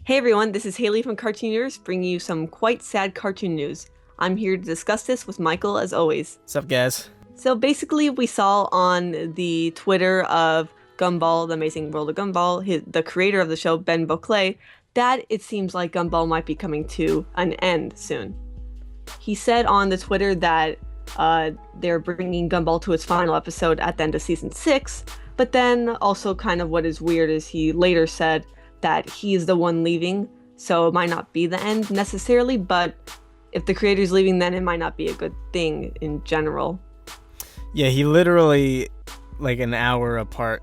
Hey everyone, this is Haley from Cartooners bringing you some quite sad cartoon news. I'm here to discuss this with Michael as always. What's up, guys? So basically, we saw on the Twitter of Gumball, the Amazing World of Gumball, the creator of the show, Ben Boclet, that it seems like Gumball might be coming to an end soon. He said on the Twitter that they're bringing Gumball to its final episode at the end of season 6, but then also kind of what is weird is he later said that he is the one leaving, so it might not be the end necessarily, but if the creator's leaving, then it might not be a good thing in general. Yeah, he literally, like an hour apart,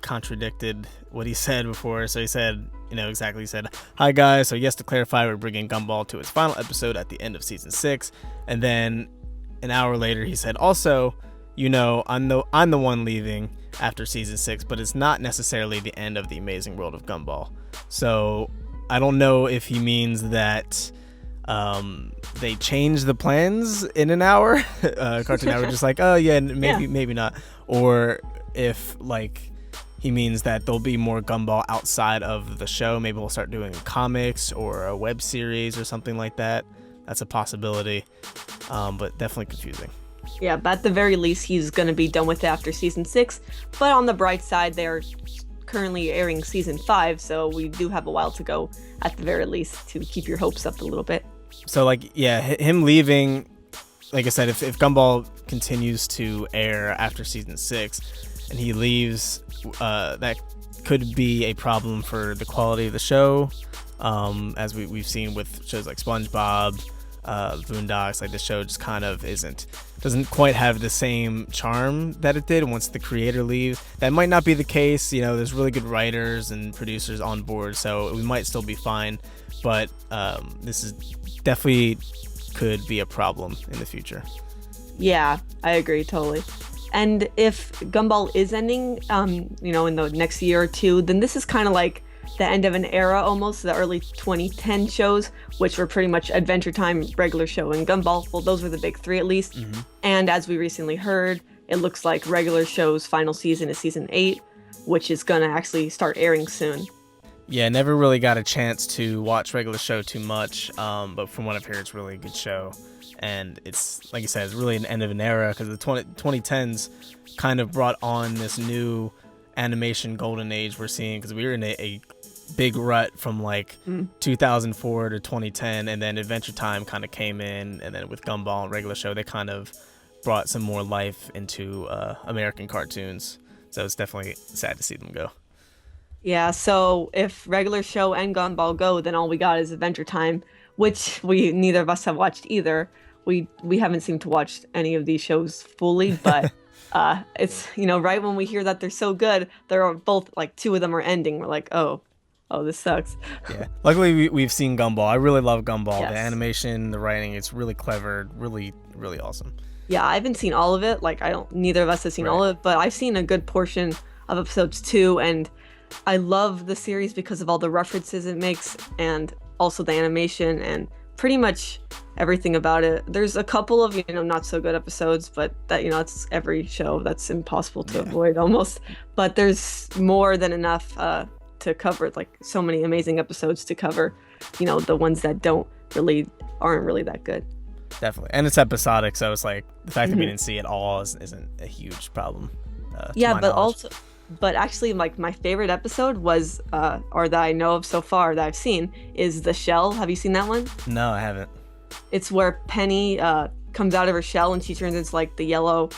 contradicted what he said before. So he said, he said, "Hi guys, so yes, to clarify, we're bringing Gumball to its final episode at the end of season 6. And then an hour later, he said, also, I'm the one leaving after season 6, but it's not necessarily the end of the Amazing World of Gumball." So I don't know if he means that they changed the plans in an hour. Cartoon Network just like, oh yeah, maybe not, or if he means that there'll be more Gumball outside of the show. Maybe we'll start doing comics or a web series or something like that. That's a possibility, but definitely confusing. Yeah, but at the very least, he's going to be done with it after season 6. But on the bright side, they're currently airing season 5, so we do have a while to go at the very least to keep your hopes up a little bit. So, him leaving, like I said, if Gumball continues to air after season 6 and he leaves, that could be a problem for the quality of the show, as we've seen with shows like SpongeBob, Boondocks. Like, the show just kind of doesn't quite have the same charm that it did once the creator leaves. That might not be the case. There's really good writers and producers on board, so we might still be fine, but this is definitely could be a problem in the future. Yeah, I agree totally. And if Gumball is ending, in the next year or two, then this is kind of like the end of an era almost, the early 2010 shows, which were pretty much Adventure Time, regular show, and Gumball. Well, those were the big three at least. Mm-hmm. And as we recently heard, it looks like regular show's final season is season 8, which is going to actually start airing soon. Yeah, never really got a chance to watch regular show too much, but from what I've heard, it's really a good show. And it's, like you said, it's really an end of an era, because the 2010s kind of brought on this new animation golden age we're seeing, because we were in a big rut from 2004 to 2010, and then Adventure Time kind of came in, and then with Gumball and regular show, they kind of brought some more life into American cartoons. So it's definitely sad to see them go. Yeah, so if regular show and Gumball go, then all we got is Adventure Time, which neither of us have watched either. We haven't seemed to watch any of these shows fully, but it's, right when we hear that they're so good, they're both, two of them are ending. We're like, oh, this sucks. Yeah. Luckily, we've seen Gumball. I really love Gumball. Yes. The animation, the writing, it's really clever, really, really awesome. Yeah, I haven't seen all of it. Neither of us have seen all of it, but I've seen a good portion of episodes too, and I love the series because of all the references it makes, and also the animation, and pretty much everything about it. There's a couple of, not so good episodes, but that, it's every show. That's impossible to avoid almost. But there's more than enough to cover, so many amazing episodes to cover, the ones that aren't really that good. Definitely. And it's episodic, so it's the fact that we didn't see it all isn't a huge problem. Yeah, but actually, my favorite episode was, or that I know of so far that I've seen, is The Shell. Have you seen that one? No, I haven't. It's where Penny comes out of her shell and she turns into the yellow,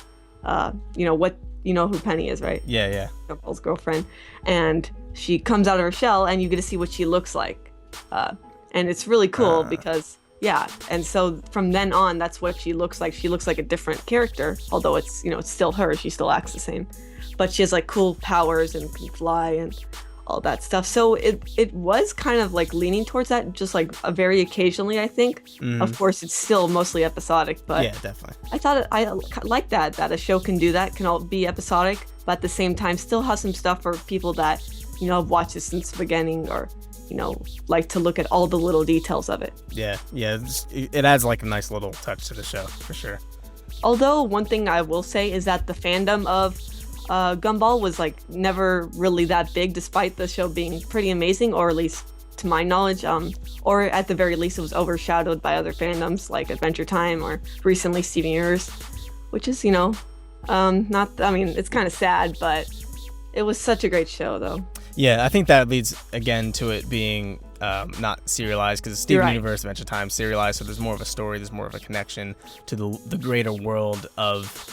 who Penny is, right? Yeah. Gumball's girlfriend. And she comes out of her shell and you get to see what she looks like. And it's really cool because, yeah. And so from then on, that's what she looks like. She looks like a different character, although it's, it's still her. She still acts the same. But she has cool powers and can fly and all that stuff. So it was kind of leaning towards that, just very occasionally, I think. Mm-hmm. Of course, it's still mostly episodic, but yeah, definitely. I thought I like that a show can do that, can all be episodic, but at the same time still have some stuff for people that, have watched it since the beginning, or, like to look at all the little details of it. Yeah, it adds a nice little touch to the show, for sure. Although, one thing I will say is that the fandom of Gumball was never really that big, despite the show being pretty amazing, or at least to my knowledge. Or at the very least, it was overshadowed by other fandoms like Adventure Time or recently Steven Universe, which is, not. I mean, it's kind of sad, but it was such a great show, though. Yeah, I think that leads again to it being not serialized, because Steven Universe, Adventure Time, serialized, so there's more of a story, there's more of a connection to the greater world of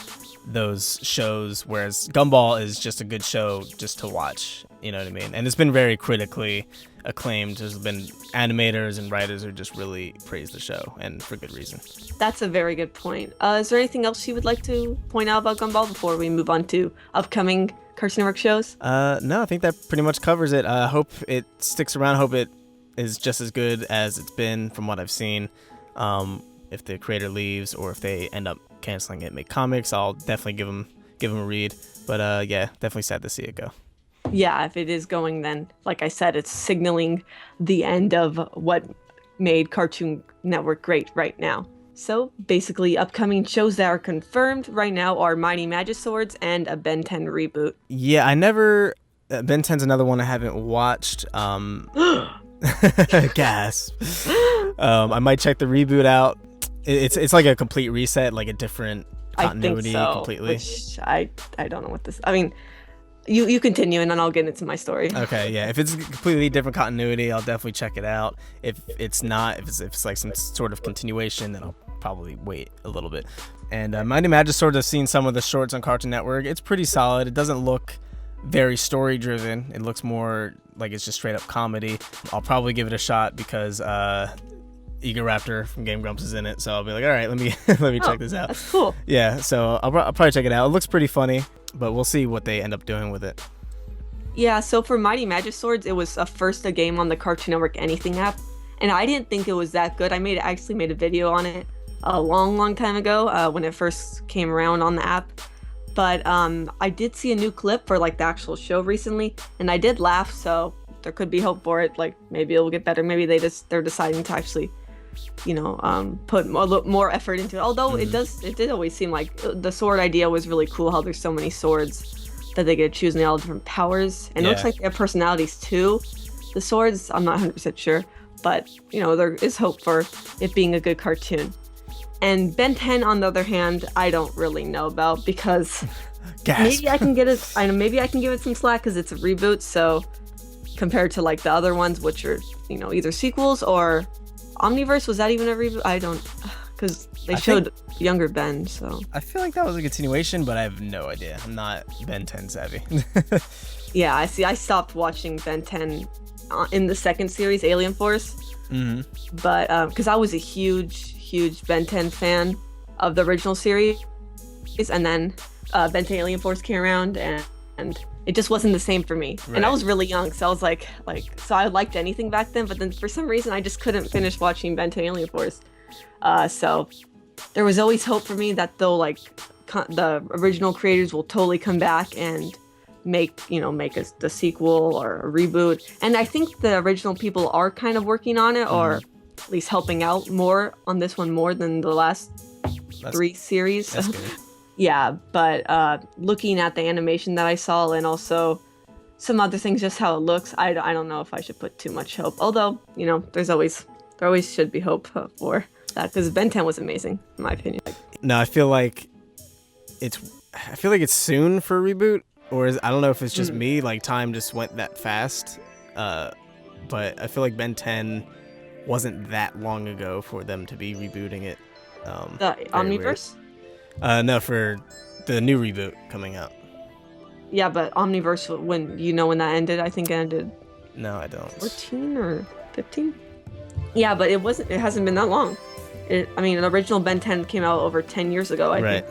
those shows, whereas Gumball is just a good show just to watch, you know what I mean? And it's been very critically acclaimed. There's been animators and writers who just really praise the show, and for good reason. That's a very good point. Is there anything else you would like to point out about Gumball before we move on to upcoming Cartoon Network shows? No, I think that pretty much covers it. I hope it sticks around. I hope it is just as good as it's been from what I've seen. If the creator leaves or if they end up canceling it, make comics, I'll definitely give them a read. But yeah, definitely sad to see it go. Yeah, if it is going, then like I said, it's signaling the end of what made Cartoon Network great right now. So basically, upcoming shows that are confirmed right now are Mighty Magiswords and a Ben 10 reboot. Yeah, I never. Ben 10's another one I haven't watched. Gasp. I might check the reboot out. It's like a complete reset, like a different continuity. I think so, completely. Which I don't know what this. I mean, you continue and then I'll get into my story. Okay, yeah. If it's a completely different continuity, I'll definitely check it out. If it's not, if it's like some sort of continuation, then I'll probably wait a little bit. And Mighty Magiswords, I've seen some of the shorts on Cartoon Network. It's pretty solid. It doesn't look very story driven. It looks more like it's just straight up comedy. I'll probably give it a shot because Eager Raptor from Game Grumps is in it, so I'll be like, all right, let me check this out. That's cool. Yeah, so I'll probably check it out. It looks pretty funny, but we'll see what they end up doing with it. Yeah, so for Mighty Magiswords, it was a game on the Cartoon Network Anything app, and I didn't think it was that good. I actually made a video on it a long time ago when it first came around on the app. But I did see a new clip for like the actual show recently, and I did laugh, so there could be hope for it. Like maybe it'll get better. Maybe they're deciding to actually, put a little more effort into it. Although it did always seem like the sword idea was really cool. How there's so many swords that they get to choose and all different powers, and it looks like they have personalities too. The swords, I'm not 100% sure, but there is hope for it being a good cartoon. And Ben 10, on the other hand, I don't really know about because maybe I can get it. Maybe I can give it some slack because it's a reboot. So compared to like the other ones, which are either sequels or Omniverse, was that even a reboot? I don't, because they showed younger Ben. So I feel like that was a continuation, but I have no idea. I'm not Ben 10 savvy. Yeah, I see. I stopped watching Ben 10 in the second series, Alien Force. Mm-hmm. But because I was a huge Ben 10 fan of the original series, and then Ben 10 Alien Force came around, and it just wasn't the same for me. Right. And I was really young, so I was like so I liked anything back then, but then for some reason I just couldn't finish watching Ben 10 Alien Force. So there was always hope for me that though, like the original creators will totally come back and make the sequel or a reboot. And I think the original people are kind of working on it, or at least helping out more on this one more than the last three series. That's good. Yeah, but looking at the animation that I saw and also some other things, just how it looks, I don't know if I should put too much hope. Although, there always should be hope for that, because Ben 10 was amazing in my opinion. No, I feel like it's soon for a reboot, or I don't know if it's just me, like time just went that fast. But I feel like Ben 10 wasn't that long ago for them to be rebooting it. The Omniverse? No, for the new reboot coming out. Yeah, but Omniverse, when that ended? I think it ended. No, I don't. 14 or 15? Yeah, but it hasn't been that long. The original Ben 10 came out over 10 years ago, I think.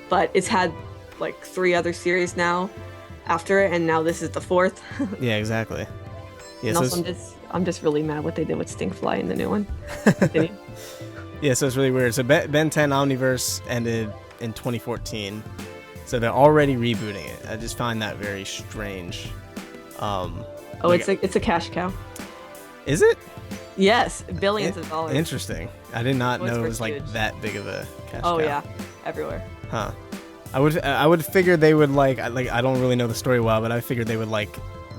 But it's had like 3 other series now after it, and now this is the 4th. Yeah, exactly. Yeah, and also I'm just really mad what they did with Stinkfly in the new one. Yeah, so it's really weird. So Ben 10 Omniverse ended in 2014, so they're already rebooting it. I just find that very strange. It's a cash cow. Is it? Yes, billions of dollars. Interesting. I did not know it was like that big of a cash cow. Oh yeah, everywhere. Huh. I would figure they would like I don't really know the story well, but I figured they would like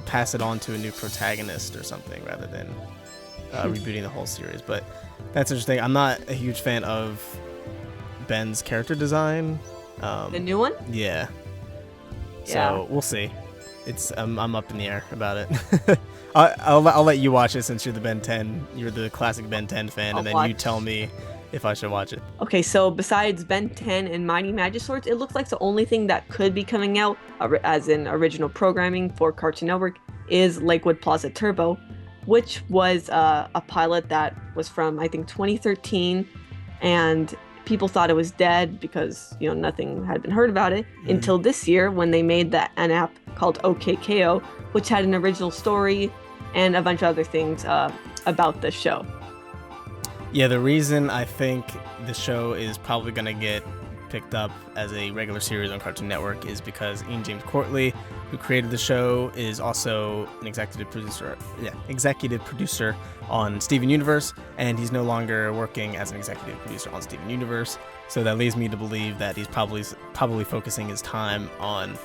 pass it on to a new protagonist or something rather than rebooting the whole series. But that's interesting. I'm not a huge fan of Ben's character design. The new one? Yeah. Yeah. So we'll see. I'm up in the air about it. I'll let you watch it since you're the classic Ben 10 fan, and then you tell me if I should watch it. Okay, so besides Ben 10 and Mighty Magiswords, it looks like the only thing that could be coming out, as in original programming for Cartoon Network, is Lakewood Plaza Turbo, which was a pilot that was from, I think, 2013, and people thought it was dead because, nothing had been heard about it until this year when they made an app called OKKO, which had an original story and a bunch of other things about the show. Yeah, the reason I think the show is probably going to get picked up as a regular series on Cartoon Network is because Ian James Courtley, who created the show, is also an executive producer on Steven Universe, and he's no longer working as an executive producer on Steven Universe. So that leads me to believe that he's probably focusing his time on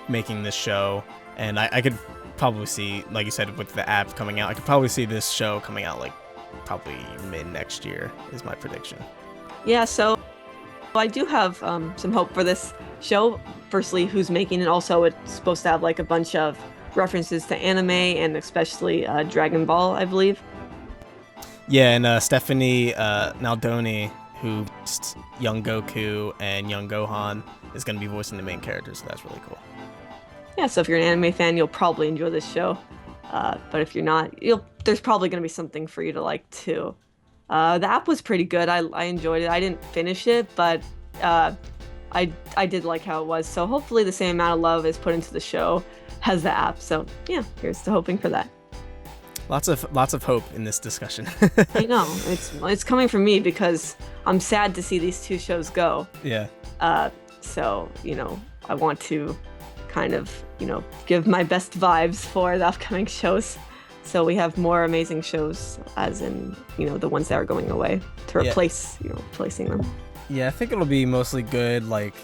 making this show. And I could probably see, like you said, with the app coming out, I could probably see this show coming out like probably mid next year is my prediction. Yeah, so I do have some hope for this show. Firstly, who's making it? Also, it's supposed to have like a bunch of references to anime and especially Dragon Ball, I believe. Yeah, and Stephanie Naldoni, who young Goku and young Gohan, is going to be voicing the main characters, so that's really cool. Yeah, so if you're an anime fan, you'll probably enjoy this show. But if you're not, there's probably going to be something for you to like too. The app was pretty good. I enjoyed it. I didn't finish it, but I did like how it was. So hopefully the same amount of love is put into the show as the app. So yeah, here's to hoping for that. Lots of hope in this discussion. I know it's coming from me because I'm sad to see these two shows go. Yeah. So I want to kind of give my best vibes for the upcoming shows. So we have more amazing shows, as in the ones that are going away to replace replacing them. Yeah, I think it'll be mostly good, like,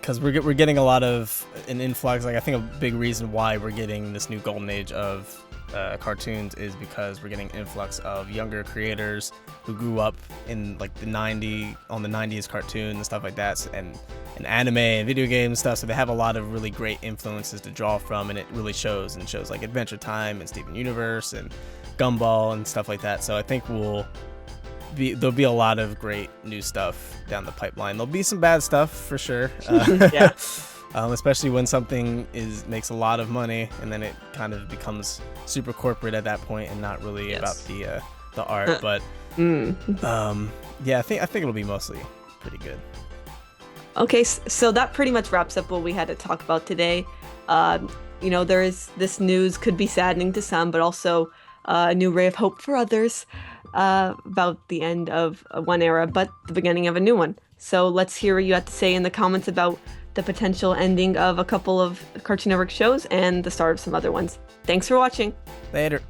because we're getting a lot of an influx. Like, I think a big reason why we're getting this new golden age of cartoons is because we're getting an influx of younger creators who grew up in like the 90s cartoon and stuff like that, and anime and video games stuff. So they have a lot of really great influences to draw from, and it really shows in shows like Adventure Time and Steven Universe and Gumball and stuff like that. So I think there'll be a lot of great new stuff down the pipeline. There'll be some bad stuff for sure. Yeah. Especially when something makes a lot of money and then it kind of becomes super corporate at that point and not really about the art. But yeah, I think it'll be mostly pretty good. Okay, so that pretty much wraps up what we had to talk about today. There is this news could be saddening to some, but also a new ray of hope for others about the end of one era, but the beginning of a new one. So let's hear what you have to say in the comments about the potential ending of a couple of Cartoon Network shows and the start of some other ones. Thanks for watching. Later.